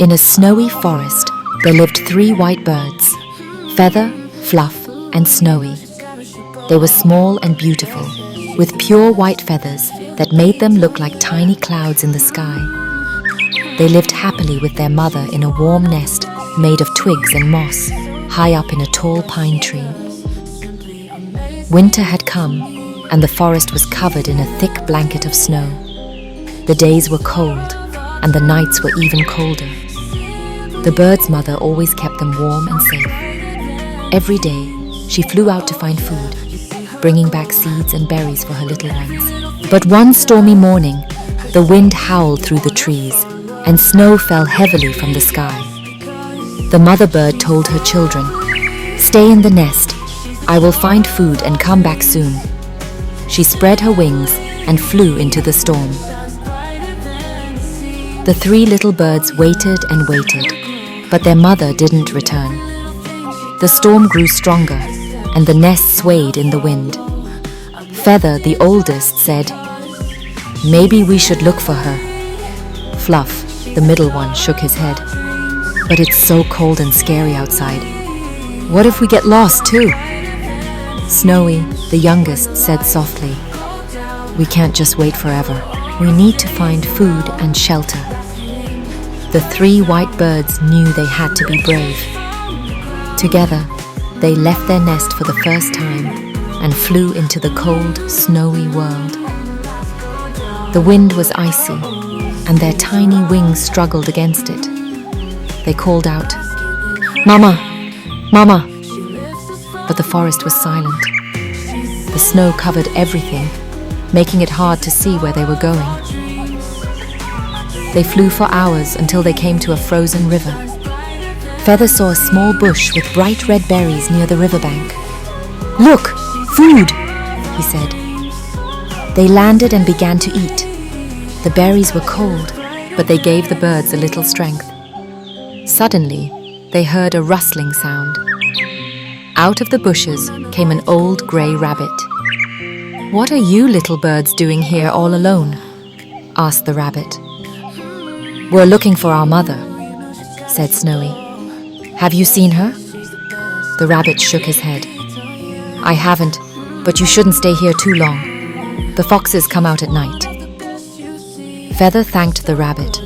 In a snowy forest, there lived 3 white birds, Feather, Fluff, and Snowy. They were small and beautiful, with pure white feathers that made them look like tiny clouds in the sky. They lived happily with their mother in a warm nest made of twigs and moss, high up in a tall pine tree. Winter had come, and the forest was covered in a thick blanket of snow. The days were cold, and the nights were even colder. The bird's mother always kept them warm and safe. Every day, she flew out to find food, bringing back seeds and berries for her little ones. But one stormy morning, the wind howled through the trees, and snow fell heavily from the sky. The mother bird told her children, "Stay in the nest. I will find food and come back soon." She spread her wings and flew into the storm. The 3 little birds waited and waited, but their mother didn't return. The storm grew stronger, and the nest swayed in the wind. Feather, the oldest, said, "Maybe we should look for her." Fluff, the middle one, shook his head. "But it's so cold and scary outside. What if we get lost too?" Snowy, the youngest, said softly, "We can't just wait forever. We need to find food and shelter." The 3 white birds knew they had to be brave. Together, they left their nest for the first time and flew into the cold, snowy world. The wind was icy, and their tiny wings struggled against it. They called out, "Mama! Mama!" But the forest was silent. The snow covered everything, making it hard to see where they were going. They flew for hours until they came to a frozen river. Feather saw a small bush with bright red berries near the riverbank. "Look, food!" he said. They landed and began to eat. The berries were cold, but they gave the birds a little strength. Suddenly, they heard a rustling sound. Out of the bushes came an old grey rabbit. "What are you little birds doing here all alone?" asked the rabbit. "We're looking for our mother," said Snowy. "Have you seen her?" The rabbit shook his head. "I haven't, but you shouldn't stay here too long. The foxes come out at night." Feather thanked the rabbit,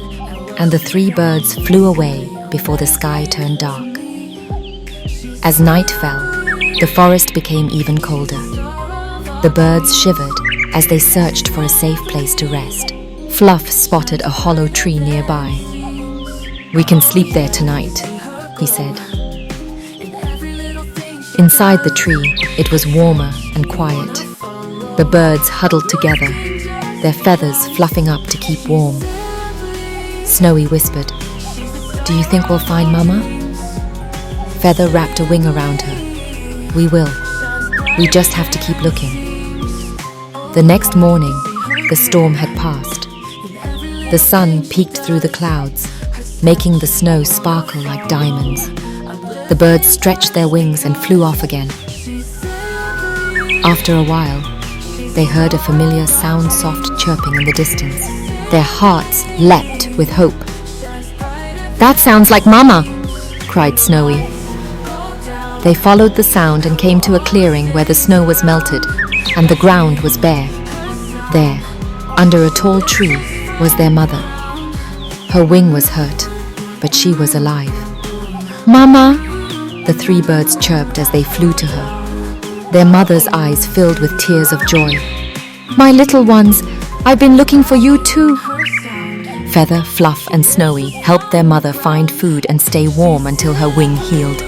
and the 3 birds flew away before the sky turned dark. As night fell, the forest became even colder. The birds shivered as they searched for a safe place to rest. Fluff spotted a hollow tree nearby. "We can sleep there tonight," he said. Inside the tree, it was warmer and quiet. The birds huddled together, their feathers fluffing up to keep warm. Snowy whispered, "Do you think we'll find Mama?" Feather wrapped a wing around her. "We will. We just have to keep looking." The next morning, the storm had passed. The sun peeked through the clouds, making the snow sparkle like diamonds. The birds stretched their wings and flew off again. After a while, they heard a familiar soft chirping in the distance. Their hearts leapt with hope. "That sounds like Mama!" cried Snowy. They followed the sound and came to a clearing where the snow was melted and the ground was bare. There, under a tall tree, was their mother. Her wing was hurt, but she was alive. "Mama!" the 3 birds chirped as they flew to her. Their mother's eyes filled with tears of joy. "My little ones, I've been looking for you too." Feather, Fluff, and Snowy helped their mother find food and stay warm until her wing healed.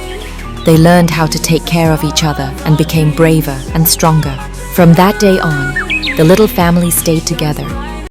They learned how to take care of each other and became braver and stronger. From that day on, the little family stayed together,